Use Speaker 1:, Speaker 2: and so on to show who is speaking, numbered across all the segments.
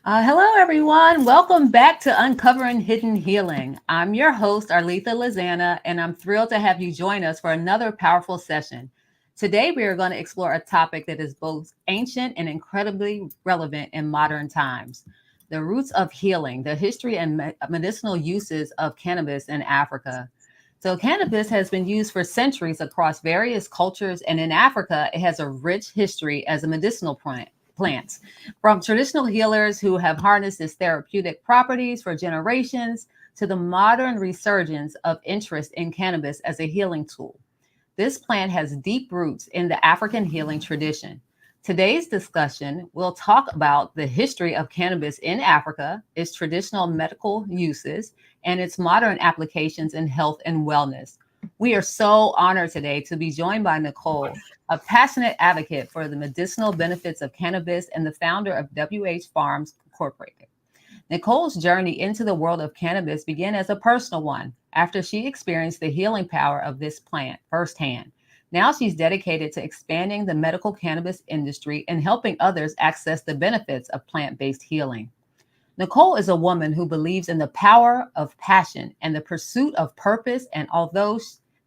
Speaker 1: Hello, everyone. Welcome back to Uncovering Hidden Healing. I'm your host, Arletha Lizana, and I'm thrilled to have you join us for another powerful session. Today, we are going to explore a topic that is both ancient and incredibly relevant in modern times: the roots of healing, the history and medicinal uses of cannabis in Africa. So, cannabis has been used for centuries across various cultures, and in Africa, it has a rich history as a medicinal plant. From traditional healers who have harnessed its therapeutic properties for generations to the modern resurgence of interest in cannabis as a healing tool. This plant has deep roots in the African healing tradition. Today's discussion will talk about the history of cannabis in Africa, its traditional medical uses, and its modern applications in health and wellness. We are so honored today to be joined by Nicole, a passionate advocate for the medicinal benefits of cannabis and the founder of WH Farms Incorporated. Nicole's journey into the world of cannabis began as a personal one after she experienced the healing power of this plant firsthand. Now she's dedicated to expanding the medical cannabis industry and helping others access the benefits of plant based healing. Nicole is a woman who believes in the power of passion and the pursuit of purpose. And although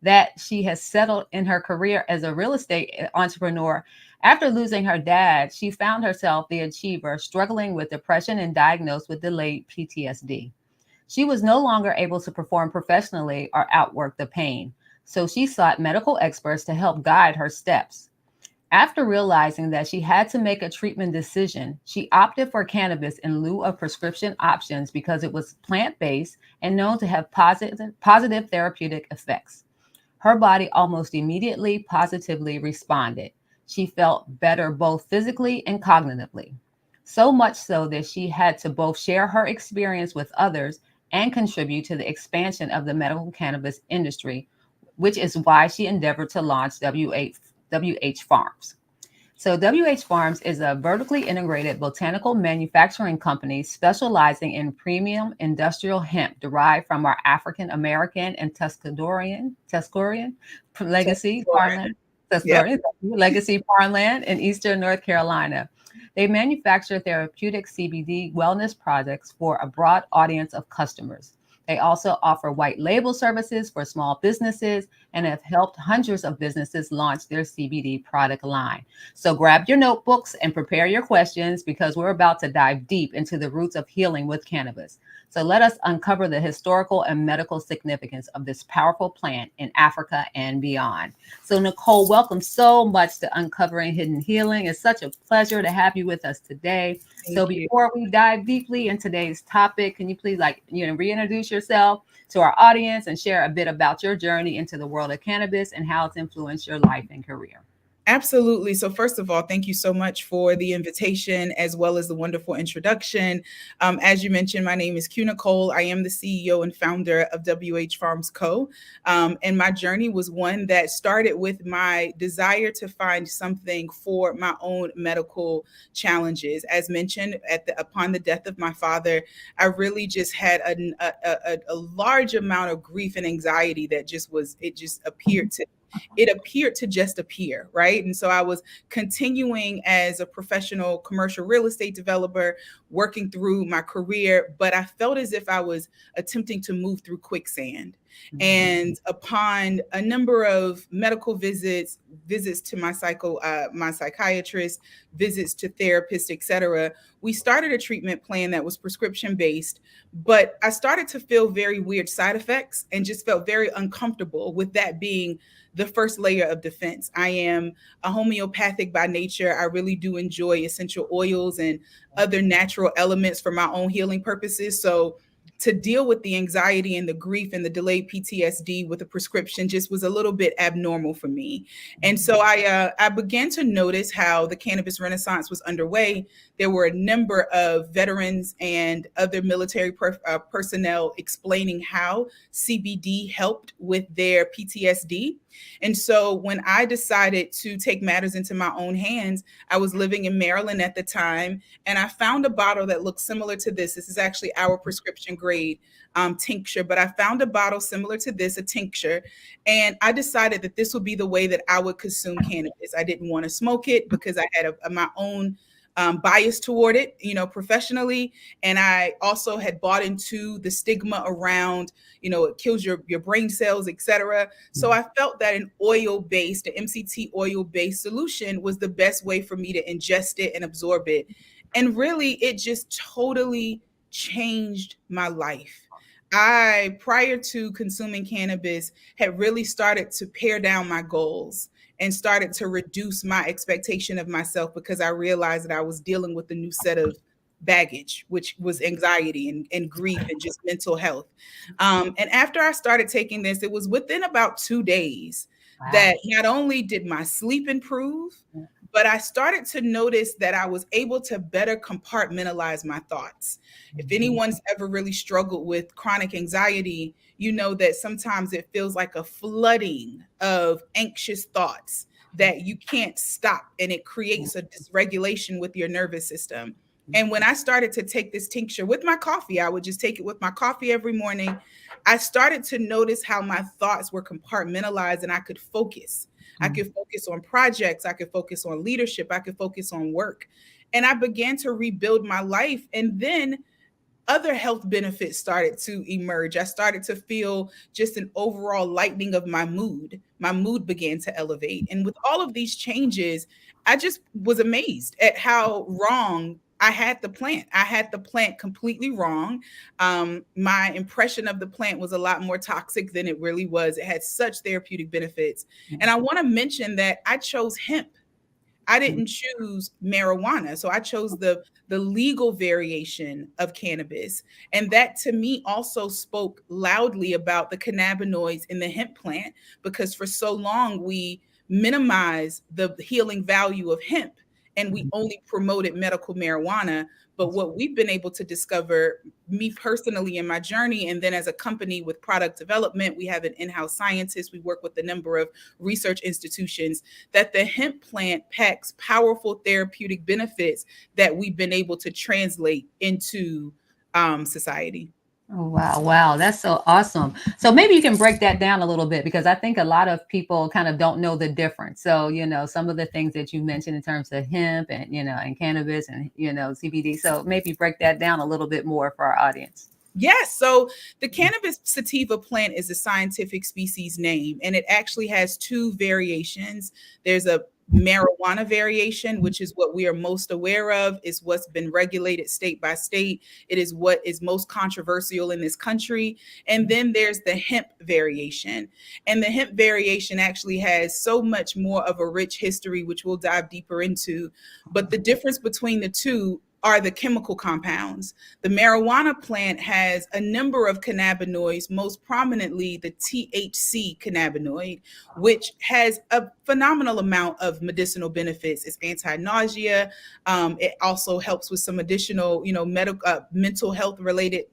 Speaker 1: that she has settled in her career as a real estate entrepreneur, after losing her dad, she found herself the achiever, struggling with depression and diagnosed with delayed PTSD. She was no longer able to perform professionally or outwork the pain, so she sought medical experts to help guide her steps. After realizing that she had to make a treatment decision, she opted for cannabis in lieu of prescription options because it was plant based and known to have positive therapeutic effects. Her body almost immediately positively responded. She felt better both physically and cognitively. So much so that she had to both share her experience with others and contribute to the expansion of the medical cannabis industry, which is why she endeavored to launch WH Farms. So, WH Farms is a vertically integrated botanical manufacturing company specializing in premium industrial hemp derived from our African American and Tuscaroran legacy farmland,
Speaker 2: Yep.
Speaker 1: Tuscaroran legacy farmland in eastern North Carolina. They manufacture therapeutic CBD wellness products for a broad audience of customers. They also offer white label services for small businesses and have helped hundreds of businesses launch their CBD product line. So grab your notebooks and prepare your questions because we're about to dive deep into the roots of healing with cannabis. So let us uncover the historical and medical significance of this powerful plant in Africa and beyond. So, Nicole, welcome so much to Uncovering Hidden Healing. It's such a pleasure to have you with us today. So,
Speaker 2: Thank you.
Speaker 1: before we dive deeply in today's topic, can you please, reintroduce yourself to our audience and share a bit about your journey into the world of cannabis and how it's influenced your life and career?
Speaker 2: Absolutely. So, first of all, thank you so much for the invitation as well as the wonderful introduction. As you mentioned, my name is Nicole. I am the CEO and founder of WH Farms Co. And my journey was one that started with my desire to find something for my own medical challenges. As mentioned, upon the death of my father, I really just had a large amount of grief and anxiety that just appeared to just appear, right? And so I was continuing as a professional commercial real estate developer, working through my career, but I felt as if I was attempting to move through quicksand. And upon a number of medical visits to my psychiatrist, visits to therapists, etc., we started a treatment plan that was prescription based. But I started to feel very weird side effects and just felt very uncomfortable with that being the first layer of defense. I am a homeopathic by nature. I really do enjoy essential oils and other natural elements for my own healing purposes. So to deal with the anxiety and the grief and the delayed PTSD with a prescription just was a little bit abnormal for me. And so I began to notice how the cannabis renaissance was underway. There were a number of veterans and other military personnel explaining how CBD helped with their PTSD. And so when I decided to take matters into my own hands, I was living in Maryland at the time, and I found a bottle that looked similar to this. This is actually our prescription grade tincture, but I found a bottle similar to this, a tincture, and I decided that this would be the way that I would consume cannabis. I didn't want to smoke it because I had my own biased toward it, professionally. And I also had bought into the stigma around, it kills your brain cells, etc. So I felt that an oil-based, an MCT oil-based solution was the best way for me to ingest it and absorb it. And really, it just totally changed my life. I, prior to consuming cannabis, had really started to pare down my goals and started to reduce my expectation of myself because I realized that I was dealing with a new set of baggage, which was anxiety and grief and just mental health. And after I started taking this, it was within about 2 days
Speaker 1: Wow.
Speaker 2: that not only did my sleep improve, but I started to notice that I was able to better compartmentalize my thoughts. If
Speaker 1: Mhm.
Speaker 2: anyone's ever really struggled with chronic anxiety, you know that sometimes it feels like a flooding of anxious thoughts that you can't stop, and it creates a dysregulation with your nervous system. And when I started to take this tincture with my coffee, I would just take it with my coffee every morning. I started to notice how my thoughts were compartmentalized and I could focus. I
Speaker 1: Mhm.
Speaker 2: could focus on projects. I could focus on leadership. I could focus on work. And I began to rebuild my life. And then other health benefits started to emerge. I started to feel just an overall lightening of my mood. My mood began to elevate. And with all of these changes, I just was amazed at how wrong I had the plant. I had the plant completely wrong. My impression of the plant was a lot more toxic than it really was. It had such therapeutic benefits. And I want to mention that I chose hemp. I didn't choose marijuana. So I chose the legal variation of cannabis. And that to me also spoke loudly about the cannabinoids in the hemp plant, because for so long we minimized the healing value of hemp and we only promoted medical marijuana. But what we've been able to discover, me personally in my journey, and then as a company with product development, we have an in-house scientist, we work with a number of research institutions, that the hemp plant packs powerful therapeutic benefits that we've been able to translate into society.
Speaker 1: Oh, wow. Wow. That's so awesome. So maybe you can break that down a little bit because I think a lot of people kind of don't know the difference. So, some of the things that you mentioned in terms of hemp and, and cannabis and, CBD. So maybe break that down a little bit more for our audience.
Speaker 2: Yes. So the cannabis sativa plant is a scientific species name, and it actually has two variations. There's a marijuana variation, which is what we are most aware of, is what's been regulated state by state. It is what is most controversial in this country. And then there's the hemp variation. And the hemp variation actually has so much more of a rich history, which we'll dive deeper into. But the difference between the two are the chemical compounds. The marijuana plant has a number of cannabinoids, most prominently the THC cannabinoid, which has a phenomenal amount of medicinal benefits. It's anti-nausea. It also helps with some additional, medical, mental health related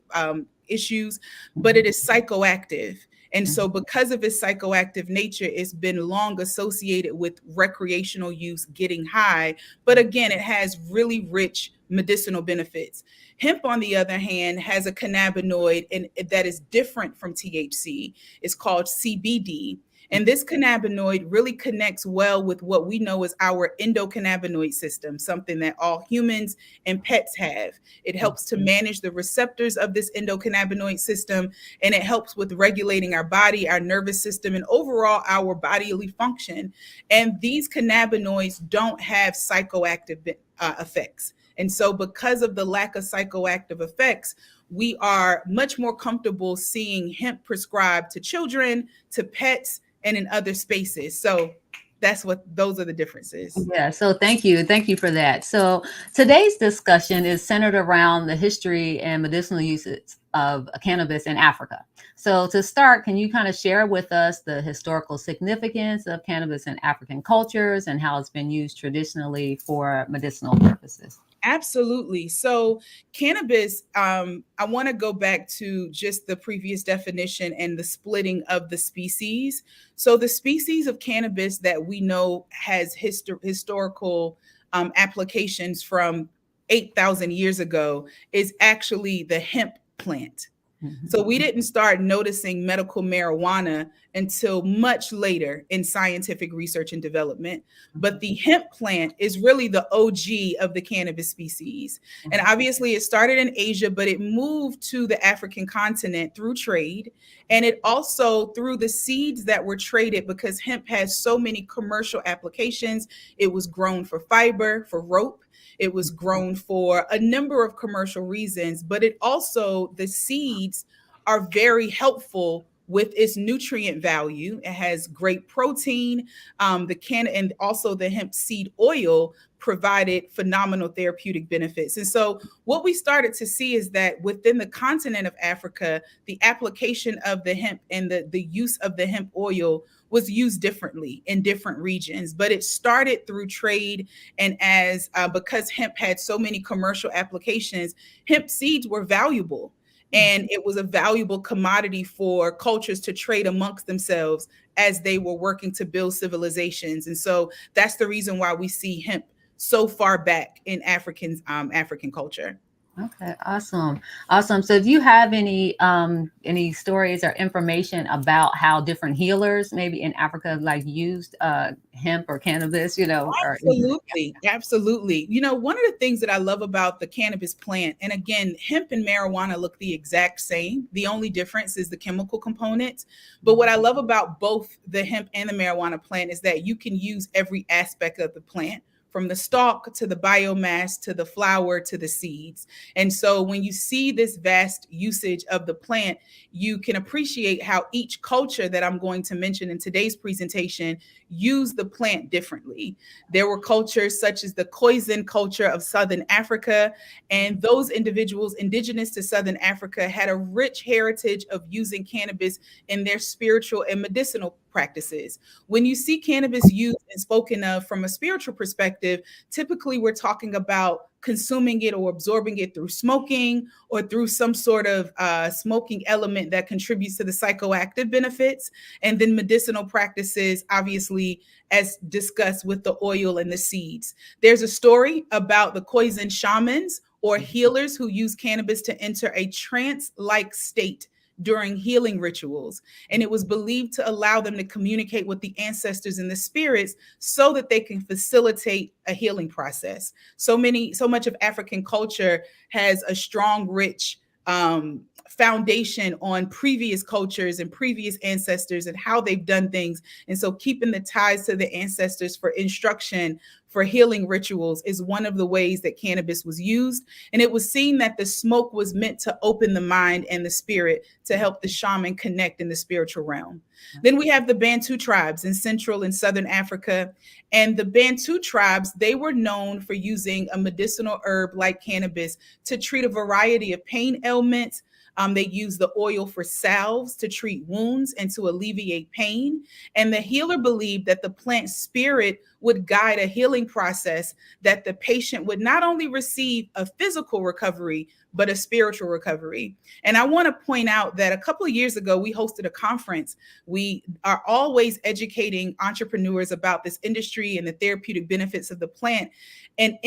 Speaker 2: issues, but it is psychoactive. And so, because of its psychoactive nature, it's been long associated with recreational use, getting high. But again, it has really rich medicinal benefits. Hemp, on the other hand, has a cannabinoid and that is different from THC. It's called CBD. And this cannabinoid really connects well with what we know as our endocannabinoid system, something that all humans and pets have. It helps to manage the receptors of this endocannabinoid system, and it helps with regulating our body, our nervous system, and overall our bodily function. And these cannabinoids don't have psychoactive effects. And so, because of the lack of psychoactive effects, we are much more comfortable seeing hemp prescribed to children, to pets, and in other spaces. So, those are the differences.
Speaker 1: Yeah, so thank you. Thank you for that. So today's discussion is centered around the history and medicinal uses of cannabis in Africa. So to start, can you kind of share with us the historical significance of cannabis in African cultures and how it's been used traditionally for medicinal purposes?
Speaker 2: Absolutely. So, cannabis, I want to go back to just the previous definition and the splitting of the species. So, the species of cannabis that we know has historical applications from 8,000 years ago is actually the hemp plant.
Speaker 1: Mhm.
Speaker 2: So we didn't start noticing medical marijuana until much later in scientific research and development. But
Speaker 1: Mhm.
Speaker 2: the hemp plant is really the OG of the cannabis species. And
Speaker 1: Mhm.
Speaker 2: obviously, it started in Asia, but it moved to the African continent through trade. And it also, through the seeds that were traded, because hemp has so many commercial applications, it was grown for fiber, for rope. It was grown for a number of commercial reasons, but it also, the seeds are very helpful with its nutrient value. It has great protein. And also the hemp seed oil provided phenomenal therapeutic benefits. And so what we started to see is that within the continent of Africa, the application of the hemp and the use of the hemp oil was used differently in different regions, but it started through trade. And as because hemp had so many commercial applications, hemp seeds were valuable. And it was a valuable commodity for cultures to trade amongst themselves as they were working to build civilizations. And so that's the reason why we see hemp so far back in African culture.
Speaker 1: Okay, awesome. Awesome. So do you have any stories or information about how different healers maybe in Africa like used hemp or cannabis, or
Speaker 2: Absolutely. Absolutely. One of the things that I love about the cannabis plant, and again, hemp and marijuana look the exact same. The only difference is the chemical components. But what I love about both the hemp and the marijuana plant is that you can use every aspect of the plant, from the stalk to the biomass to the flower to the seeds. And so when you see this vast usage of the plant, you can appreciate how each culture that I'm going to mention in today's presentation use the plant differently. There were cultures such as the Khoisan culture of Southern Africa, and those individuals indigenous to Southern Africa had a rich heritage of using cannabis in their spiritual and medicinal practices. When you see cannabis used and spoken of from a spiritual perspective, typically we're talking about consuming it or absorbing it through smoking or through some sort of smoking element that contributes to the psychoactive benefits. And then medicinal practices, obviously, as discussed with the oil and the seeds. There's a story about the Khoisan shamans or healers who use cannabis to enter a trance-like state during healing rituals. And it was believed to allow them to communicate with the ancestors and the spirits so that they can facilitate a healing process. So much of African culture has a strong, rich foundation on previous cultures and previous ancestors and how they've done things. And so keeping the ties to the ancestors for instruction, for healing rituals, is one of the ways that cannabis was used. And it was seen that the smoke was meant to open the mind and the spirit to help the shaman connect in the spiritual realm. Then we have the Bantu tribes in Central and Southern Africa. And the Bantu tribes, they were known for using a medicinal herb like cannabis to treat a variety of pain ailments. They use the oil for salves to treat wounds and to alleviate pain. And the healer believed that the plant spirit would guide a healing process, that the patient would not only receive a physical recovery, but a spiritual recovery. And I want to point out that a couple of years ago, we hosted a conference. We are always educating entrepreneurs about this industry and the therapeutic benefits of the plant. And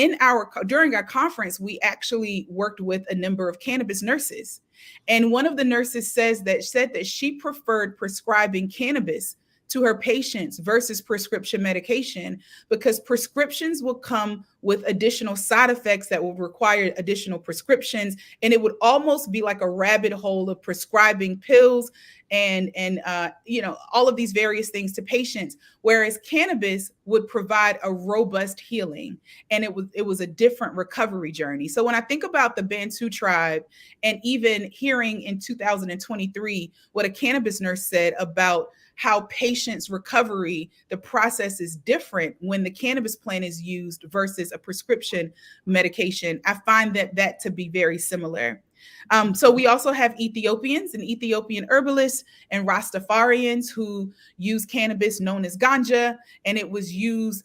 Speaker 2: during our conference, we actually worked with a number of cannabis nurses. And one of the nurses said that she preferred prescribing cannabis to her patients versus prescription medication, because prescriptions will come with additional side effects that will require additional prescriptions. And it would almost be like a rabbit hole of prescribing pills and all of these various things to patients, whereas cannabis would provide a robust healing, and it was a different recovery journey. So when I think about the Bantu tribe, and even hearing in 2023 what a cannabis nurse said about how patients' recovery, the process is different when the cannabis plant is used versus a prescription medication, I find that to be very similar. So we also have Ethiopians and Ethiopian herbalists and Rastafarians who use cannabis known as ganja, and it was used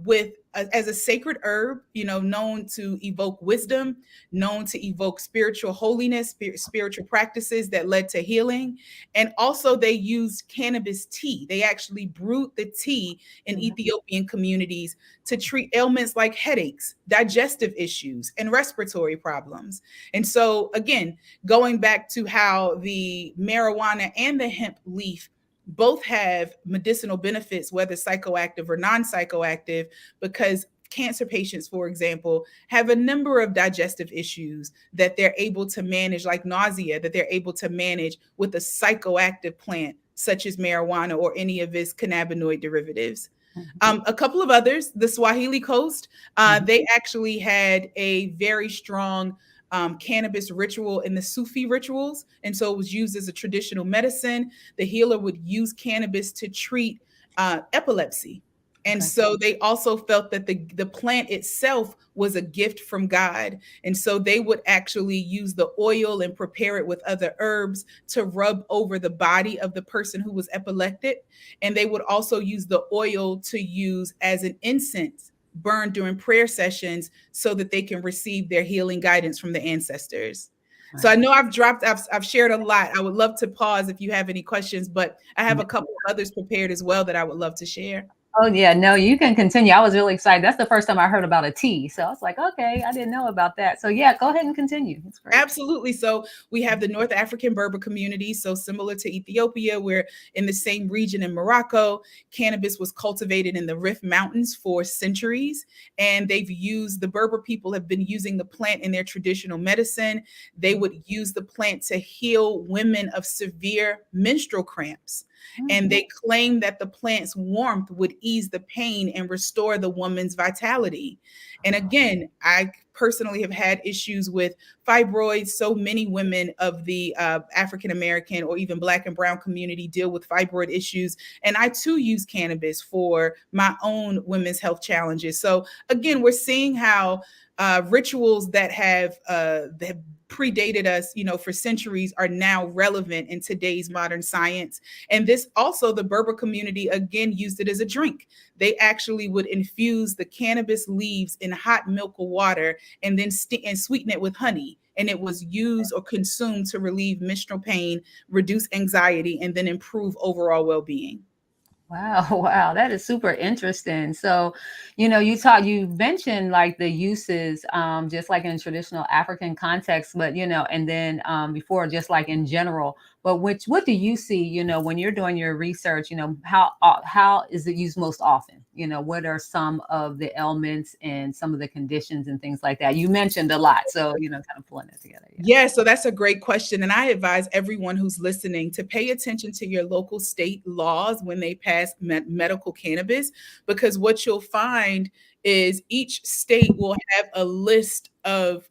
Speaker 2: with as a sacred herb, known to evoke wisdom, known to evoke spiritual holiness, spiritual practices that led to healing. And also they used cannabis tea. They actually brewed the tea in Ethiopian communities to treat ailments like headaches, digestive issues, and respiratory problems. And so again, going back to how the marijuana and the hemp leaf both have medicinal benefits, whether psychoactive or non-psychoactive, because cancer patients, for example, have a number of digestive issues that they're able to manage, like nausea, that they're able to manage with a psychoactive plant such as marijuana or any of its cannabinoid derivatives. A couple of others, the Swahili Coast, they actually had a very strong cannabis ritual in the Sufi rituals. And so it was used as a traditional medicine. The healer would use cannabis to treat epilepsy. And so they also felt that the plant itself was a gift from God. And so they would actually use the oil and prepare it with other herbs to rub over the body of the person who was epileptic. And they would also use the oil to use as an incense burned during prayer sessions so that they can receive their healing guidance from the ancestors. Right. So I know I've shared a lot. I would love to pause if you have any questions, but I have a couple of others prepared as well that I would love to share.
Speaker 1: Oh yeah, no, you can continue. I was really excited. That's the first time I heard about a tea. So I was like, okay, I didn't know about that. So yeah, go ahead and continue. It's great.
Speaker 2: Absolutely. So we have the North African Berber community. So similar to Ethiopia, we're in the same region in Morocco. Cannabis was cultivated in the Rif Mountains for centuries. And the Berber people have been using the plant in their traditional medicine. They would use the plant to heal women of severe menstrual cramps. And they claim that the plant's warmth would ease the pain and restore the woman's vitality. And again, I personally have had issues with fibroids. So many women of the African American or even Black and Brown community deal with fibroid issues. And I too use cannabis for my own women's health challenges. So again, we're seeing how rituals that have predated us, for centuries are now relevant in today's modern science. And this also, the Berber community, again, used it as a drink. They actually would infuse the cannabis leaves in hot milk or water and then sweeten it with honey. And it was used or consumed to relieve menstrual pain, reduce anxiety, and then improve overall well-being.
Speaker 1: Wow, that is super interesting. So, you mentioned like the uses, just like in traditional African context, but and then before, just like in general. But what do you see, when you're doing your research, how is it used most often? What are some of the elements and some of the conditions and things like that? You mentioned a lot, so kind of pulling it together.
Speaker 2: Yeah, so that's a great question. And I advise everyone who's listening to pay attention to your local state laws when they pass medical cannabis, because what you'll find is each state will have a list of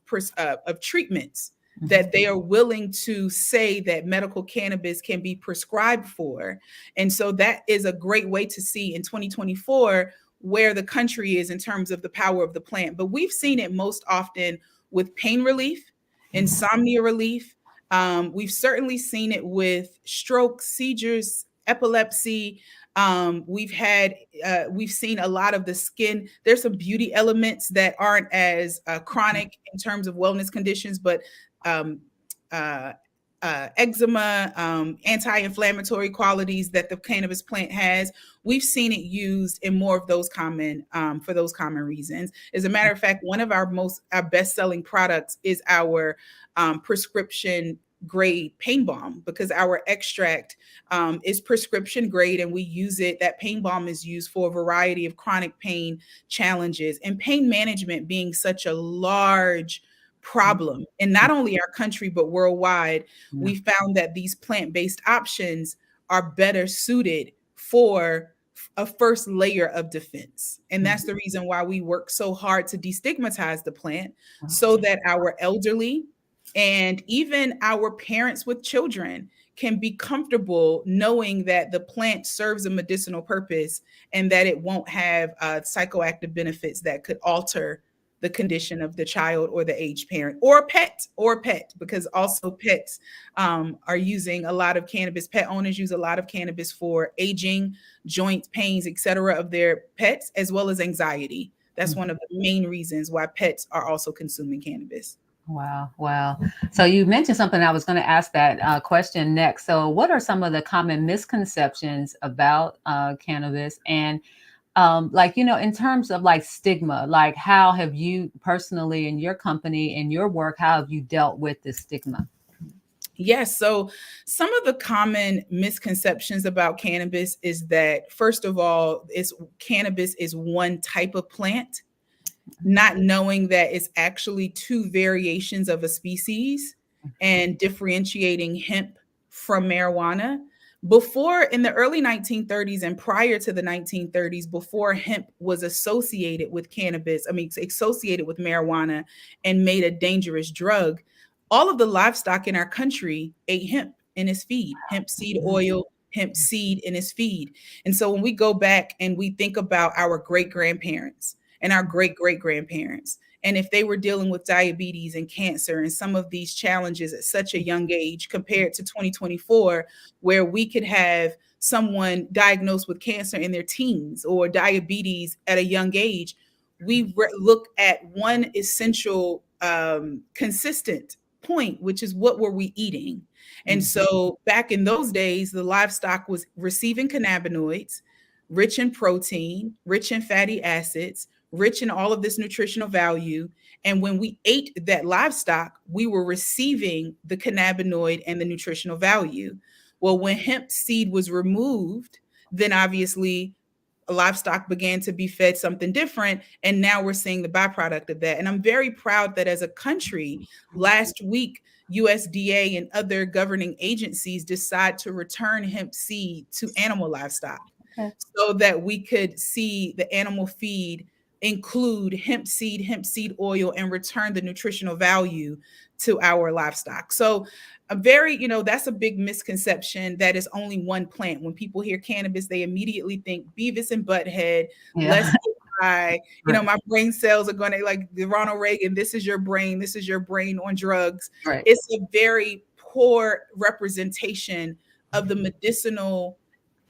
Speaker 2: treatments that they are willing to say that medical cannabis can be prescribed for. And so that is a great way to see in 2024 where the country is in terms of the power of the plant. But we've seen it most often with pain relief, insomnia relief. We've certainly seen it with stroke, seizures, epilepsy. We've seen a lot of the skin. There's some beauty elements that aren't as chronic in terms of wellness conditions, but eczema, anti-inflammatory qualities that the cannabis plant has. We've seen it used in more of those for those common reasons. As a matter of fact, one of our best-selling products is our prescription grade pain balm, because our extract is prescription grade and we use it. That pain balm is used for a variety of chronic pain challenges, and pain management being such a large problem in not only our country but worldwide. We found that these plant-based options are better suited for a first layer of defense. And that's the reason why we work so hard to destigmatize the plant, so that our elderly and even our parents with children can be comfortable knowing that the plant serves a medicinal purpose and that it won't have psychoactive benefits that could alter the condition of the child or the aged parent or pet, because also pets are using a lot of cannabis. Pet owners use a lot of cannabis for aging, joint pains, etc. of their pets, as well as anxiety. That's one of the main reasons why pets are also consuming cannabis.
Speaker 1: Wow, wow. So you mentioned something. I was going to ask that question next. So, what are some of the common misconceptions about cannabis, and like, in terms of like stigma, like how have you personally in your company, in your work, how have you dealt with this stigma?
Speaker 2: Yes. So some of the common misconceptions about cannabis is that, first of all, it's cannabis is one type of plant, not knowing that it's actually two variations of a species and differentiating hemp from marijuana. Before, in the early 1930s and prior to the 1930s, before hemp was associated with cannabis, I mean, associated with marijuana and made a dangerous drug, all of the livestock in our country ate hemp in its feed, hemp seed oil, hemp seed in its feed. And so when we go back and we think about our great grandparents, and our great great grandparents. And if they were dealing with diabetes and cancer and some of these challenges at such a young age compared to 2024, where we could have someone diagnosed with cancer in their teens or diabetes at a young age, we look at one essential consistent point, which is what were we eating? And so back in those days, the livestock was receiving cannabinoids, rich in protein, rich in fatty acids, rich in all of this nutritional value. And when we ate that livestock, we were receiving the cannabinoid and the nutritional value. Well, when hemp seed was removed, then obviously livestock began to be fed something different. And now we're seeing the byproduct of that. And I'm very proud that as a country, last week, USDA and other governing agencies decide to return hemp seed to animal livestock,
Speaker 1: Okay.
Speaker 2: so that we could see the animal feed include hemp seed oil, and return the nutritional value to our livestock. So a very, that's a big misconception that is only one plant. When people hear cannabis, they immediately think Beavis and Butthead,
Speaker 1: Yeah.
Speaker 2: let's get high.
Speaker 1: Right.
Speaker 2: My brain cells are going to, like the Ronald Reagan, this is your brain on drugs.
Speaker 1: Right.
Speaker 2: It's a very poor representation of the medicinal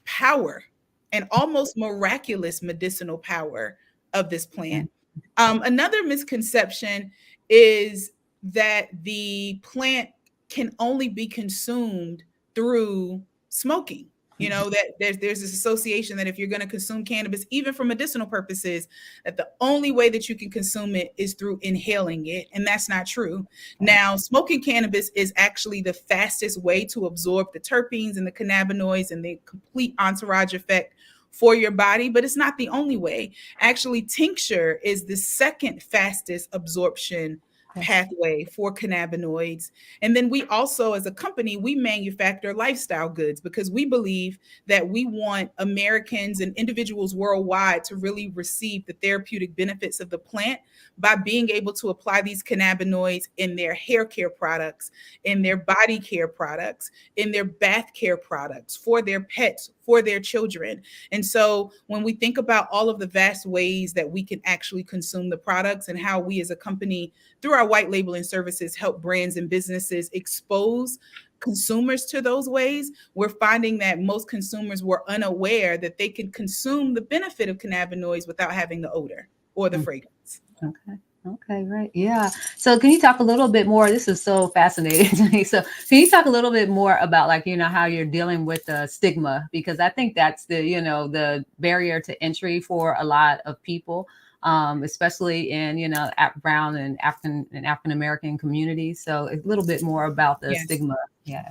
Speaker 2: power and almost miraculous medicinal power of this plant. Another misconception is that the plant can only be consumed through smoking. That there's this association that if you're going to consume cannabis, even for medicinal purposes, that the only way that you can consume it is through inhaling it. And that's not true. Now, smoking cannabis is actually the fastest way to absorb the terpenes and the cannabinoids and the complete entourage effect for your body, but it's not the only way. Actually, tincture is the second fastest absorption pathway for cannabinoids. And then we also, as a company, we manufacture lifestyle goods because we believe that we want Americans and individuals worldwide to really receive the therapeutic benefits of the plant by being able to apply these cannabinoids in their hair care products, in their body care products, in their bath care products, for their pets, for their children. And so when we think about all of the vast ways that we can actually consume the products and how we as a company, through our white labeling services, help brands and businesses expose consumers to those ways, we're finding that most consumers were unaware that they can consume the benefit of cannabinoids without having the odor or the fragrance.
Speaker 1: Okay. Okay, right. Yeah. So can you talk a little bit more? This is so fascinating to me. So can you talk a little bit more about, like, how you're dealing with the stigma? Because I think that's the barrier to entry for a lot of people, especially in, brown and African American communities. So a little bit more about the
Speaker 2: Yes.
Speaker 1: stigma. Yeah.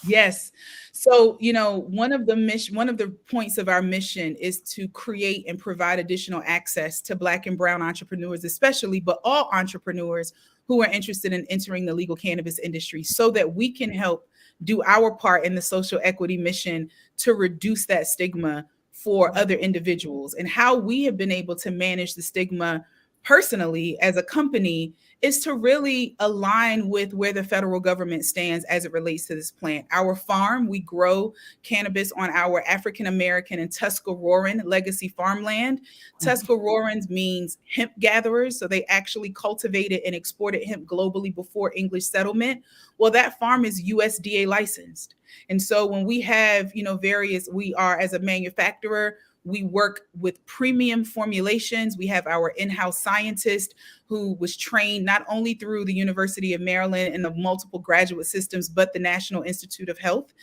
Speaker 2: Yes. So, one of the points of our mission is to create and provide additional access to Black and brown entrepreneurs, especially, but all entrepreneurs who are interested in entering the legal cannabis industry, so that we can help do our part in the social equity mission to reduce that stigma for other individuals. And how we have been able to manage the stigma personally as a company is to really align with where the federal government stands as it relates to this plant. Our farm, we grow cannabis on our African American and Tuscaroran legacy farmland. Tuscarorans means hemp gatherers, so they actually cultivated and exported hemp globally before English settlement. Well, that farm is USDA licensed. And so when we have, we are, as a manufacturer, We work with premium formulations. We have our in-house scientist who was trained not only through the University of Maryland and the multiple graduate systems, but the National Institute of Health.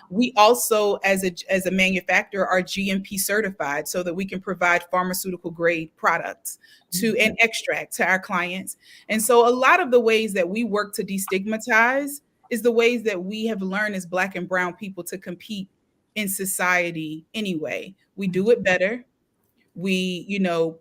Speaker 2: We also, as a manufacturer, are GMP certified so that we can provide pharmaceutical grade products to and extract to our clients. And so a lot of the ways that we work to destigmatize is the ways that we have learned as Black and brown people to compete in society anyway. We do it better. We,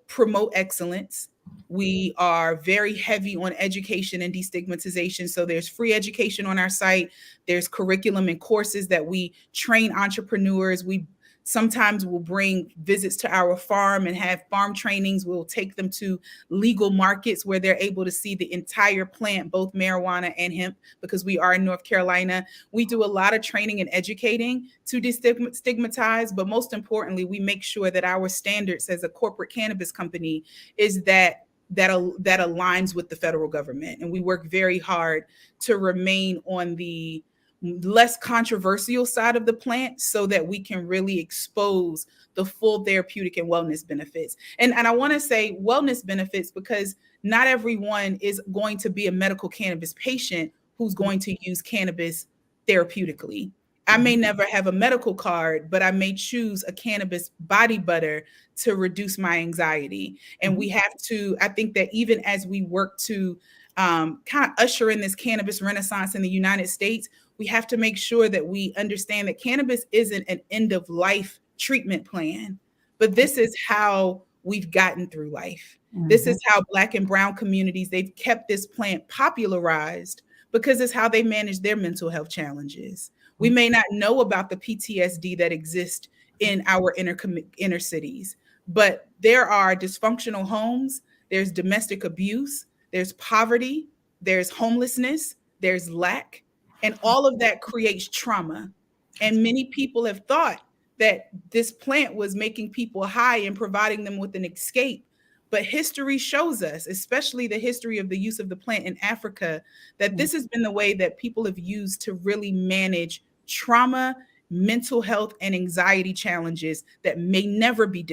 Speaker 2: promote excellence. We are very heavy on education and destigmatization. So there's free education on our site. There's curriculum and courses that we train entrepreneurs. We sometimes will bring visits to our farm and have farm trainings. We'll take them to legal markets where they're able to see the entire plant, both marijuana and hemp, because we are in North Carolina. We do a lot of training and educating to destigmatize, but most importantly, we make sure that our standards as a corporate cannabis company is that aligns with the federal government. And we work very hard to remain on the less controversial side of the plant so that we can really expose the full therapeutic and wellness benefits. And I want to say wellness benefits because not everyone is going to be a medical cannabis patient who's going to use cannabis therapeutically. I may never have a medical card, but I may choose a cannabis body butter to reduce my anxiety. And we have to, I think that even as we work to kind of usher in this cannabis renaissance in the United States, we have to make sure that we understand that cannabis isn't an end of life treatment plan, but this is how we've gotten through life. This is how Black and brown communities, they've kept this plant popularized because it's how they manage their mental health challenges. We may not know about the PTSD that exists in our inner cities, but there are dysfunctional homes, there's domestic abuse, there's poverty, there's homelessness, there's lack, and all of that creates trauma. And many people have thought that this plant was making people high and providing them with an escape. But history shows us, especially the history of the use of the plant in Africa, that this has been the way that people have used to really manage trauma, mental health, and anxiety challenges that may never be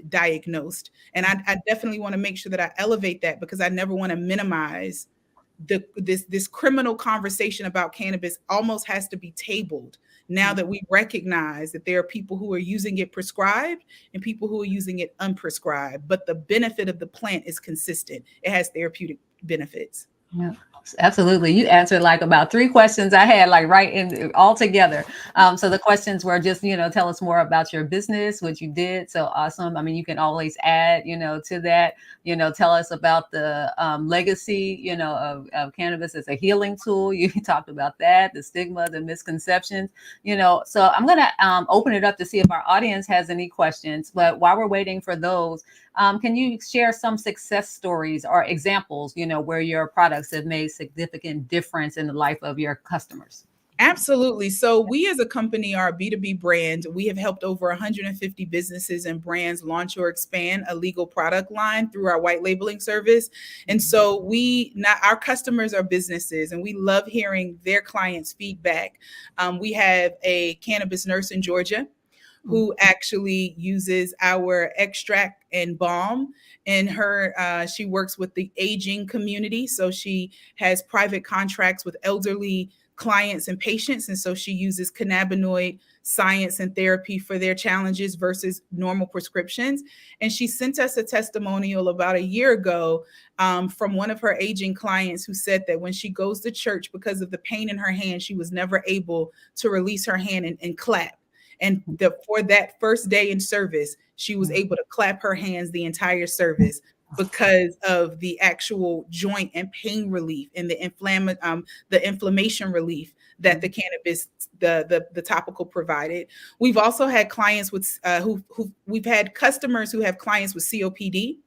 Speaker 2: diagnosed. And I definitely want to make sure that I elevate that because I never want to minimize this criminal conversation about cannabis. Almost has to be tabled now that we recognize that there are people who are using it prescribed and people who are using it unprescribed, but the benefit of the plant is consistent. It has therapeutic benefits.
Speaker 1: Yeah, absolutely. You answered like about 3 questions I had, like right in all together. So the questions were just, tell us more about your business, what you did. So awesome. I mean, you can always add, to that, tell us about the legacy, of cannabis as a healing tool. You talked about that, the stigma, the misconceptions, so I'm going to open it up to see if our audience has any questions. But while we're waiting for those, can you share some success stories or examples, where your products have made significant difference in the life of your customers?
Speaker 2: Absolutely. So we as a company are a B2B brand. We have helped over 150 businesses and brands launch or expand a legal product line through our white labeling service. And so our customers are businesses and we love hearing their clients' feedback. We have a cannabis nurse in Georgia who actually uses our extract and balm. And she works with the aging community. So she has private contracts with elderly clients and patients. And so she uses cannabinoid science and therapy for their challenges versus normal prescriptions. And she sent us a testimonial about a year ago from one of her aging clients who said that when she goes to church, because of the pain in her hand, she was never able to release her hand and clap. And for that first day in service, she was able to clap her hands the entire service because of the actual joint and pain relief and the inflammation relief that the cannabis, the topical provided. We've also had clients with we've had customers who have clients with COPD.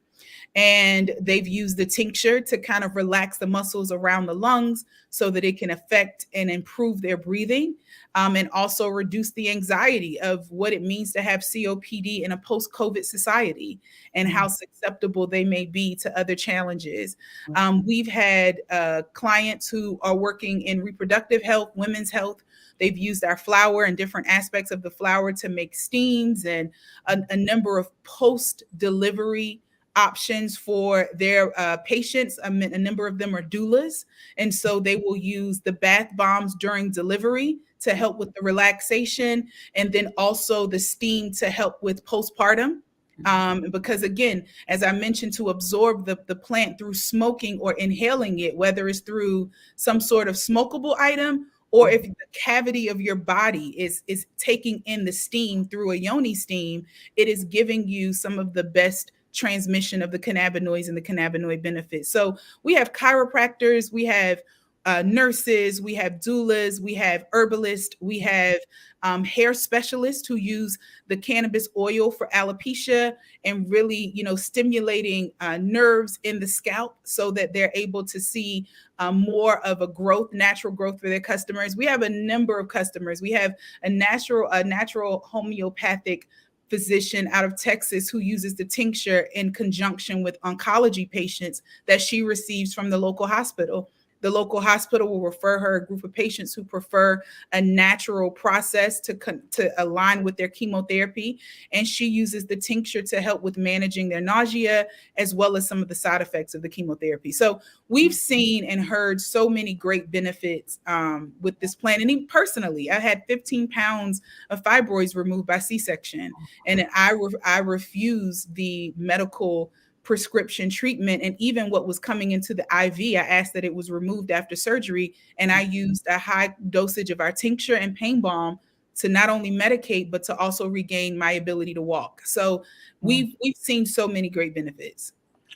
Speaker 2: And they've used the tincture to kind of relax the muscles around the lungs so that it can affect and improve their breathing, and also reduce the anxiety of what it means to have COPD in a post-COVID society and how susceptible they may be to other challenges. We've had clients who are working in reproductive health, women's health. They've used our flower and different aspects of the flower to make steams and a number of post-delivery options for their patients. I mean, a number of them are doulas. And so they will use the bath bombs during delivery to help with the relaxation, and then also the steam to help with postpartum. Because again, as I mentioned, to absorb the plant through smoking or inhaling it, whether it's through some sort of smokable item, or if the cavity of your body is taking in the steam through a yoni steam, it is giving you some of the best transmission of the cannabinoids and the cannabinoid benefits. So we have chiropractors, we have nurses, we have doulas, we have herbalists, we have hair specialists who use the cannabis oil for alopecia and really, stimulating nerves in the scalp so that they're able to see more of a growth, natural growth for their customers. We have a number of customers. We have a natural homeopathic physician out of Texas who uses the tincture in conjunction with oncology patients that she receives from the local hospital. The local hospital will refer her a group of patients who prefer a natural process to align with their chemotherapy. And she uses the tincture to help with managing their nausea, as well as some of the side effects of the chemotherapy. So we've seen and heard so many great benefits with this plant. And even personally, I had 15 pounds of fibroids removed by C-section. And I refused the medical prescription treatment, and even what was coming into the IV, I asked that it was removed after surgery, and I used a high dosage of our tincture and pain balm to not only medicate but to also regain my ability to walk. So we've seen so many great benefits.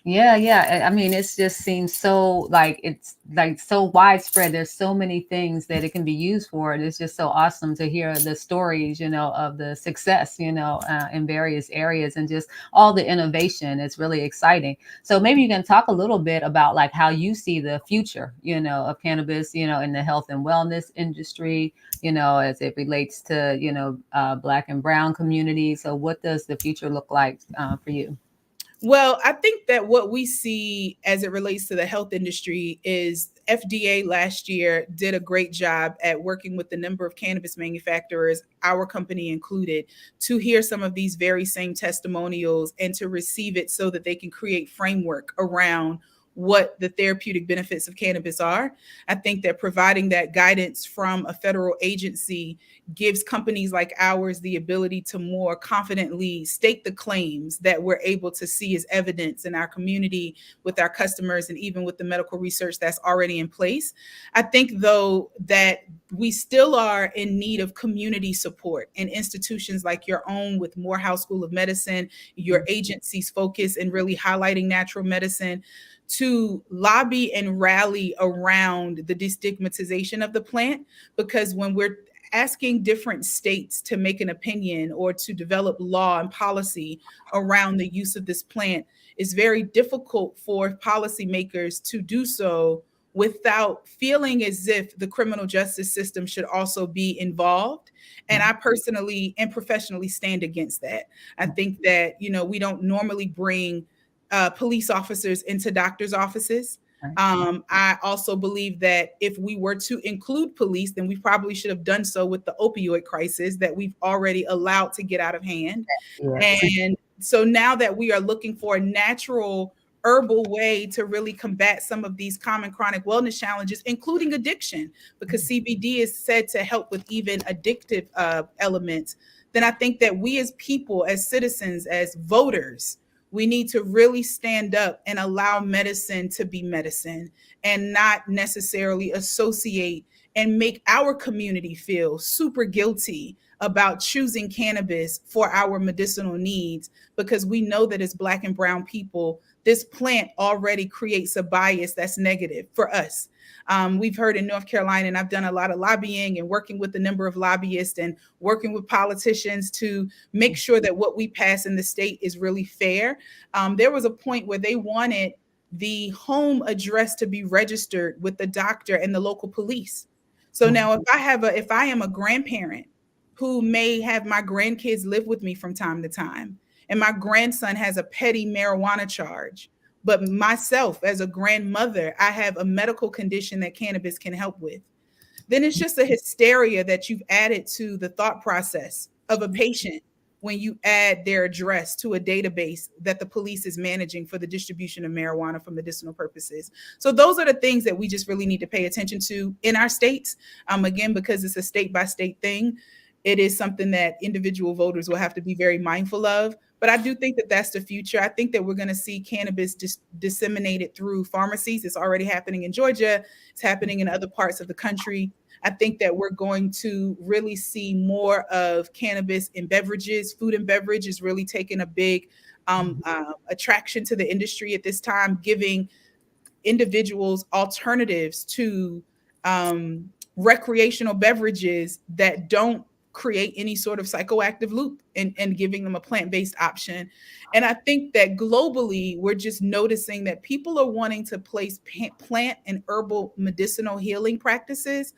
Speaker 1: Yeah. I mean, it just seems so like it's like so widespread. There's so many things that it can be used for. And it's just so awesome to hear the stories, of the success, in various areas and just all the innovation. It's really exciting. So maybe you can talk a little bit about like how you see the future, of cannabis, in the health and wellness industry, as it relates to, Black and brown communities. So what does the future look like for you?
Speaker 2: Well, I think that what we see as it relates to the health industry is FDA last year did a great job at working with the number of cannabis manufacturers, our company included, to hear some of these very same testimonials and to receive it so that they can create framework around what the therapeutic benefits of cannabis are. I think that providing that guidance from a federal agency gives companies like ours the ability to more confidently state the claims that we're able to see as evidence in our community with our customers and even with the medical research that's already in place. I think, though, that we still are in need of community support and institutions like your own with Morehouse School of Medicine, your agency's focus in really highlighting natural medicine, to lobby and rally around the destigmatization of the plant. Because when we're asking different states to make an opinion or to develop law and policy around the use of this plant, it's very difficult for policymakers to do so without feeling as if the criminal justice system should also be involved. And I personally and professionally stand against that. I think that, we don't normally bring police officers into doctors' offices. I also believe that if we were to include police, then we probably should have done so with the opioid crisis that we've already allowed to get out of hand.
Speaker 1: Yes.
Speaker 2: And so now that we are looking for a natural herbal way to really combat some of these common chronic wellness challenges, including addiction, because CBD is said to help with even addictive elements, then I think that we as people, as citizens, as voters, we need to really stand up and allow medicine to be medicine and not necessarily associate and make our community feel super guilty about choosing cannabis for our medicinal needs, because we know that as Black and brown people, this plant already creates a bias that's negative for us. We've heard in North Carolina, and I've done a lot of lobbying and working with a number of lobbyists and working with politicians to make sure that what we pass in the state is really fair. There was a point where they wanted the home address to be registered with the doctor and the local police. So now if I am a grandparent who may have my grandkids live with me from time to time, and my grandson has a petty marijuana charge, but myself as a grandmother, I have a medical condition that cannabis can help with, then it's just a hysteria that you've added to the thought process of a patient when you add their address to a database that the police is managing for the distribution of marijuana for medicinal purposes. So those are the things that we just really need to pay attention to in our states. Again, because it's a state by state thing, it is something that individual voters will have to be very mindful of. But I do think that that's the future. I think that we're going to see cannabis disseminated through pharmacies. It's already happening in Georgia. It's happening in other parts of the country. I think that we're going to really see more of cannabis in beverages. Food and beverage is really taking a big attraction to the industry at this time, giving individuals alternatives to recreational beverages that don't create any sort of psychoactive loop, and giving them a plant-based option. And I think that globally, we're just noticing that people are wanting to place plant and herbal medicinal healing practices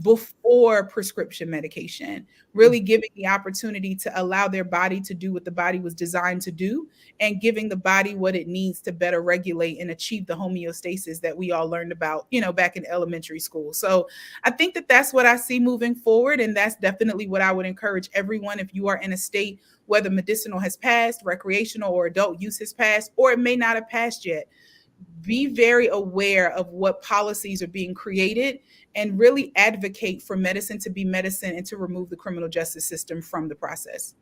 Speaker 2: before prescription medication, really giving the opportunity to allow their body to do what the body was designed to do, and giving the body what it needs to better regulate and achieve the homeostasis that we all learned about, back in elementary school. So I think that that's what I see moving forward. And that's definitely what I would encourage everyone. If you are in a state, whether medicinal has passed, recreational or adult use has passed, or it may not have passed yet, be very aware of what policies are being created and really advocate for medicine to be medicine and to remove the criminal justice system from the process.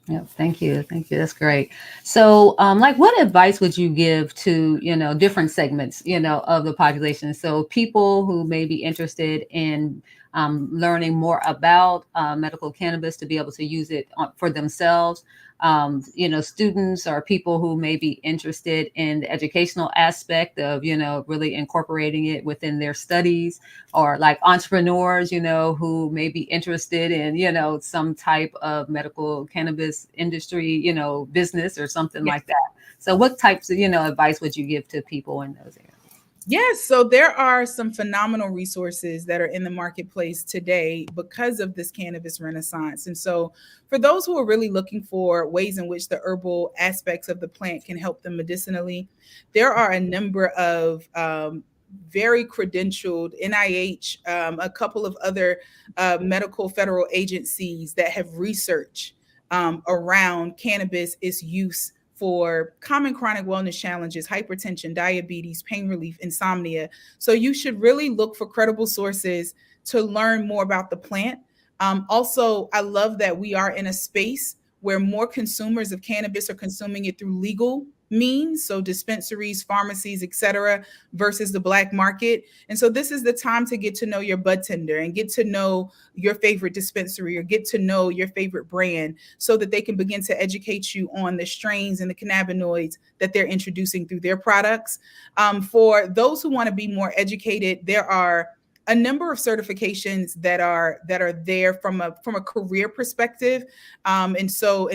Speaker 1: Yeah, thank you. Thank you. That's great. So, like, what advice would you give to, different segments, of the population? So people who may be interested in learning more about medical cannabis to be able to use it for themselves, students or people who may be interested in the educational aspect of, really incorporating it within their studies, or like entrepreneurs, who may be interested in, some type of medical cannabis industry, business or something like that. So what types of, advice would you give to people in those areas?
Speaker 2: Yes, so there are some phenomenal resources that are in the marketplace today because of this cannabis renaissance. And so for those who are really looking for ways in which the herbal aspects of the plant can help them medicinally, there are a number of very credentialed NIH, a couple of other medical federal agencies that have research around cannabis, its use for common chronic wellness challenges, hypertension, diabetes, pain relief, insomnia. So you should really look for credible sources to learn more about the plant. Also, I love that we are in a space where more consumers of cannabis are consuming it through legal means, so dispensaries, pharmacies, etc., versus the black market. And so this is the time to get to know your bud tender and get to know your favorite dispensary or get to know your favorite brand, so that they can begin to educate you on the strains and the cannabinoids that they're introducing through their products. For those who want to be more educated, there are a number of certifications that are there from a career perspective. And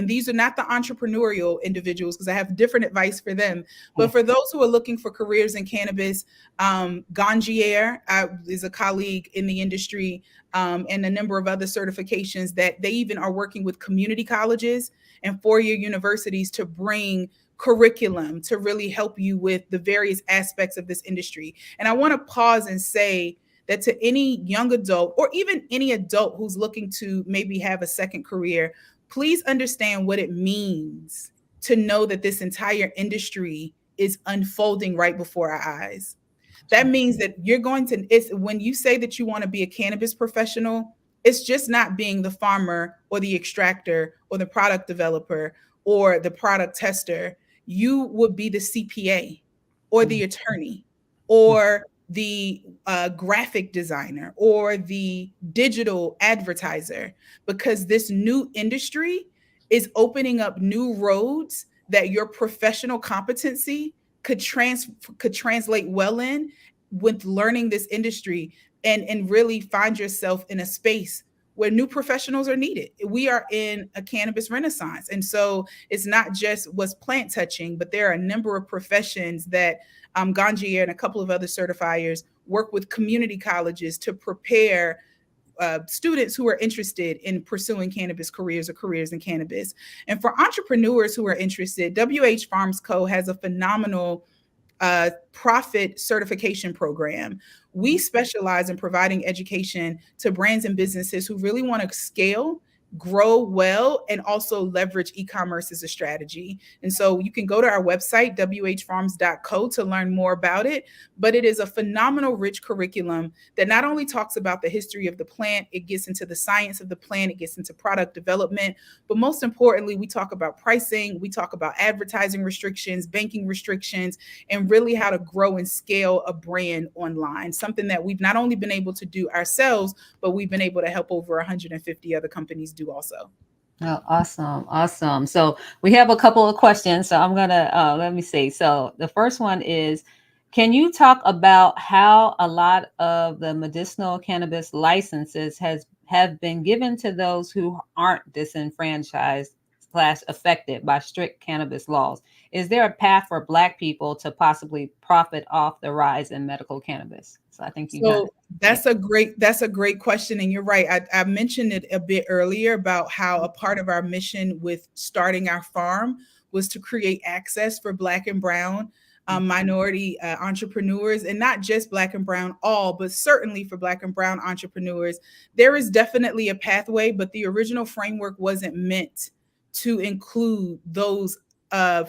Speaker 2: these are not the entrepreneurial individuals, because I have different advice for them. But for those who are looking for careers in cannabis, Gangier is a colleague in the industry, and a number of other certifications that they even are working with community colleges and four-year universities to bring curriculum to really help you with the various aspects of this industry. And I want to pause and say that to any young adult, or even any adult who's looking to maybe have a second career, please understand what it means to know that this entire industry is unfolding right before our eyes. That means that when you say that you want to be a cannabis professional, it's just not being the farmer or the extractor or the product developer or the product tester. You would be the CPA or the attorney or the graphic designer or the digital advertiser, because this new industry is opening up new roads that your professional competency could translate well in with learning this industry, and really find yourself in a space where new professionals are needed. We are in a cannabis renaissance. And so it's not just what's plant touching, but there are a number of professions that Gangier and a couple of other certifiers work with community colleges to prepare students who are interested in pursuing cannabis careers or careers in cannabis. And for entrepreneurs who are interested, WH Farms Co. has a phenomenal profit certification program. We specialize in providing education to brands and businesses who really want to scale, grow well, and also leverage e-commerce as a strategy. And so you can go to our website, whfarms.co, to learn more about it. But it is a phenomenal, rich curriculum that not only talks about the history of the plant, it gets into the science of the plant, it gets into product development, but most importantly, we talk about pricing, we talk about advertising restrictions, banking restrictions, and really how to grow and scale a brand online, something that we've not only been able to do ourselves, but we've been able to help over 150 other companies do also.
Speaker 1: Oh, awesome. Awesome. So we have a couple of questions. So I'm going to, let me see. So the first one is, can you talk about how a lot of the medicinal cannabis licenses have been given to those who aren't disenfranchised / affected by strict cannabis laws? Is there a path for Black people to possibly profit off the rise in medical cannabis? So I think you kind of,
Speaker 2: So that's a great question. And you're right. I mentioned it a bit earlier about how a part of our mission with starting our farm was to create access for Black and Brown minority entrepreneurs, and not just Black and Brown all, but certainly for Black and Brown entrepreneurs. There is definitely a pathway, but the original framework wasn't meant to include those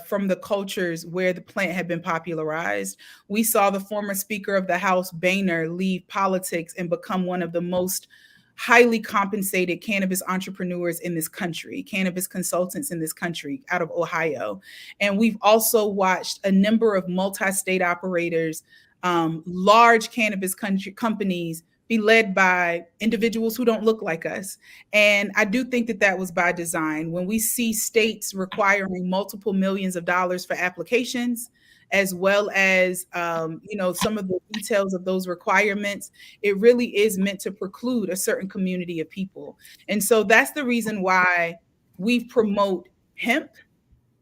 Speaker 2: from the cultures where the plant had been popularized. We saw the former Speaker of the House, Boehner, leave politics and become one of the most highly compensated cannabis entrepreneurs in this country, cannabis consultants in this country out of Ohio. And we've also watched a number of multi-state operators, large cannabis companies be led by individuals who don't look like us. And I do think that that was by design. When we see states requiring multiple millions of dollars for applications, as well as some of the details of those requirements, it really is meant to preclude a certain community of people. And so that's the reason why we promote hemp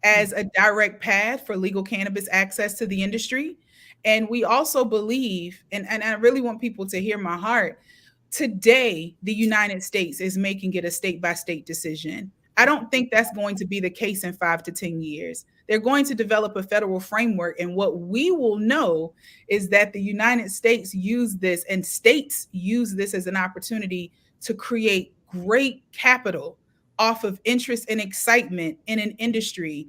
Speaker 2: as a direct path for legal cannabis access to the industry. And we also believe, and I really want people to hear my heart, today the United States is making it a state by state decision. I don't think that's going to be the case in 5 to 10 years. They're going to develop a federal framework. And what we will know is that the United States use this, and states use this as an opportunity to create great capital off of interest and excitement in an industry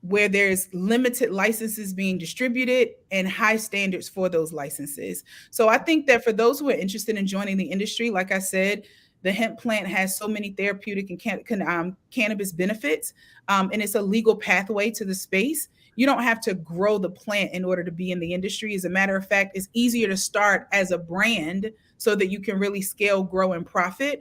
Speaker 2: where there's limited licenses being distributed and high standards for those licenses. So I think that for those who are interested in joining the industry, like I said, the hemp plant has so many therapeutic and cannabis benefits, and it's a legal pathway to the space. You don't have to grow the plant in order to be in the industry. As a matter of fact, it's easier to start as a brand so that you can really scale, grow, and profit.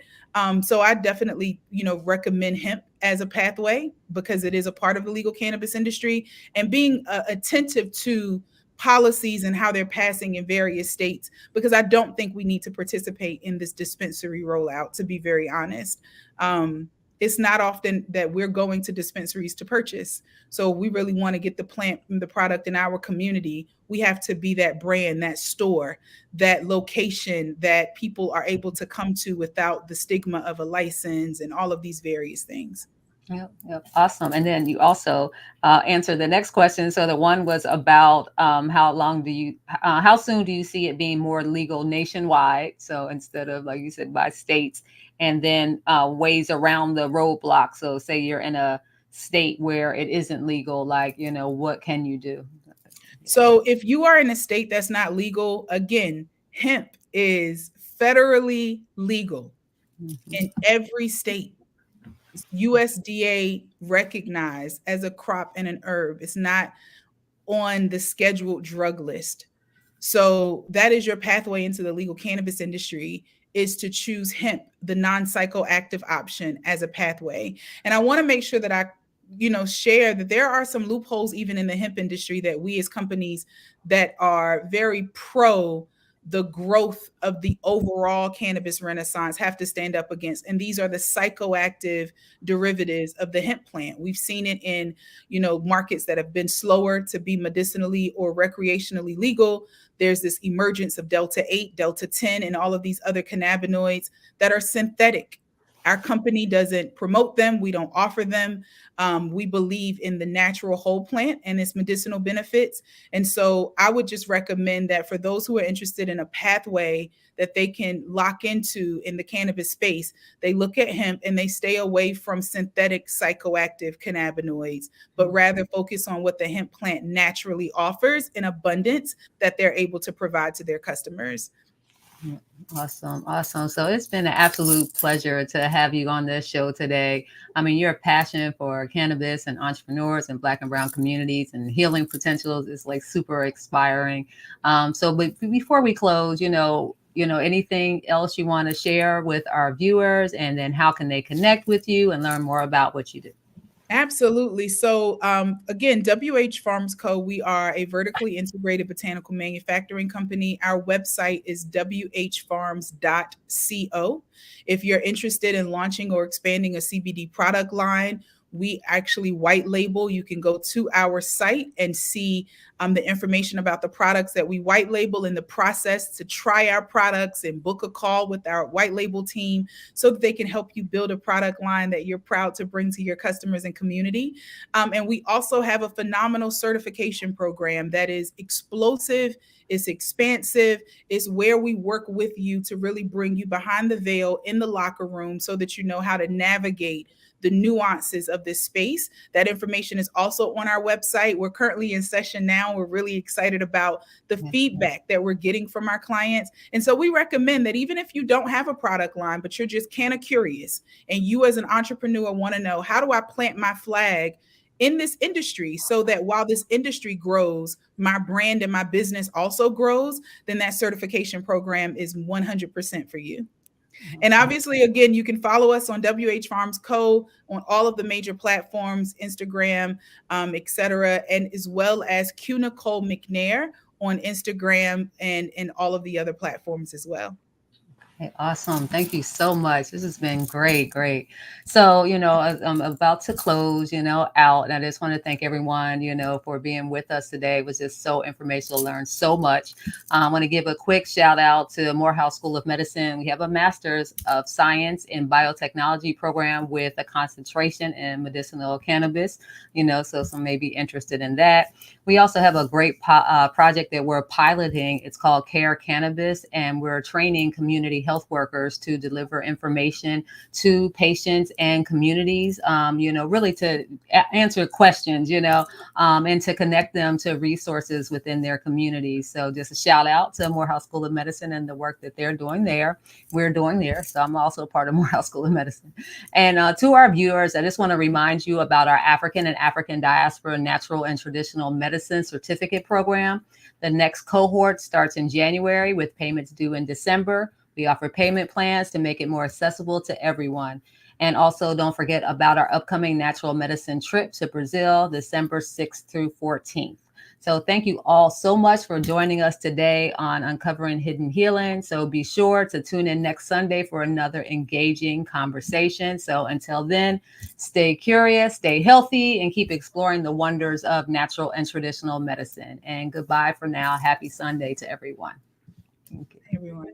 Speaker 2: So I definitely, recommend hemp as a pathway because it is a part of the legal cannabis industry, and being attentive to policies and how they're passing in various states, because I don't think we need to participate in this dispensary rollout, to be very honest. It's not often that we're going to dispensaries to purchase. So we really want to get the plant and the product in our community. We have to be that brand, that store, that location that people are able to come to without the stigma of a license and all of these various things.
Speaker 1: Yep, yep. Awesome. And then you also answered the next question. So the one was about how soon do you see it being more legal nationwide? So instead of, like you said, by states, and then ways around the roadblock. So say you're in a state where it isn't legal, like, what can you do?
Speaker 2: So if you are in a state that's not legal, again, hemp is federally legal in every state. USDA recognized as a crop and an herb. It's not on the scheduled drug list. So that is your pathway into the legal cannabis industry, is to choose hemp, the non-psychoactive option, as a pathway. And I want to make sure that I share that there are some loopholes even in the hemp industry that we as companies that are very pro the growth of the overall cannabis renaissance have to stand up against. And these are the psychoactive derivatives of the hemp plant. We've seen it in, markets that have been slower to be medicinally or recreationally legal. There's this emergence of Delta 8, Delta 10, and all of these other cannabinoids that are synthetic. Our company doesn't promote them. We don't offer them. We believe in the natural whole plant and its medicinal benefits. And so I would just recommend that for those who are interested in a pathway that they can lock into in the cannabis space, they look at hemp and they stay away from synthetic psychoactive cannabinoids, but rather focus on what the hemp plant naturally offers in abundance that they're able to provide to their customers.
Speaker 1: Awesome. Awesome. So it's been an absolute pleasure to have you on this show today. I mean, your passion for cannabis and entrepreneurs and Black and Brown communities and healing potentials is like super inspiring. But before we close, anything else you want to share with our viewers, and then how can they connect with you and learn more about what you do?
Speaker 2: Absolutely. So, again, WH Farms Co., we are a vertically integrated botanical manufacturing company. Our website is whfarms.co. If you're interested in launching or expanding a CBD product line, we actually white label. You can go to our site and see the information about the products that we white label in the process to try our products and book a call with our white label team so that they can help you build a product line that you're proud to bring to your customers and community. And we also have a phenomenal certification program that is explosive. It's expansive. It's where we work with you to really bring you behind the veil in the locker room so that you know how to navigate the nuances of this space. That information is also on our website. We're currently in session now. We're really excited about the feedback that we're getting from our clients. And so we recommend that even if you don't have a product line, but you're just kind of curious, and you as an entrepreneur want to know, how do I plant my flag in this industry so that while this industry grows, my brand and my business also grows, then that certification program is 100% for you. And obviously, again, you can follow us on WH Farms Co. on all of the major platforms, Instagram, etc., and as well as Nicole McNair on Instagram and all of the other platforms as well.
Speaker 1: Okay, awesome. Thank you so much. This has been great, great. So, I'm about to close, out. And I just want to thank everyone, for being with us today. It was just so informational, learned so much. I want to give a quick shout out to Morehouse School of Medicine. We have a Master's of Science in Biotechnology program with a concentration in medicinal cannabis, so some may be interested in that. We also have a great project that we're piloting. It's called Care Cannabis, and we're training community health workers to deliver information to patients and communities, really to answer questions, and to connect them to resources within their communities. So just a shout out to Morehouse School of Medicine and the work that they're doing there. We're doing there. So I'm also part of Morehouse School of Medicine. And to our viewers, I just want to remind you about our African and African diaspora natural and traditional medicine certificate program. The next cohort starts in January with payments due in December. We offer payment plans to make it more accessible to everyone. And also don't forget about our upcoming natural medicine trip to Brazil, December 6th through 14th. So thank you all so much for joining us today on Uncovering Hidden Healing. So be sure to tune in next Sunday for another engaging conversation. So until then, stay curious, stay healthy, and keep exploring the wonders of natural and traditional medicine. And goodbye for now. Happy Sunday to everyone.
Speaker 2: Everyone.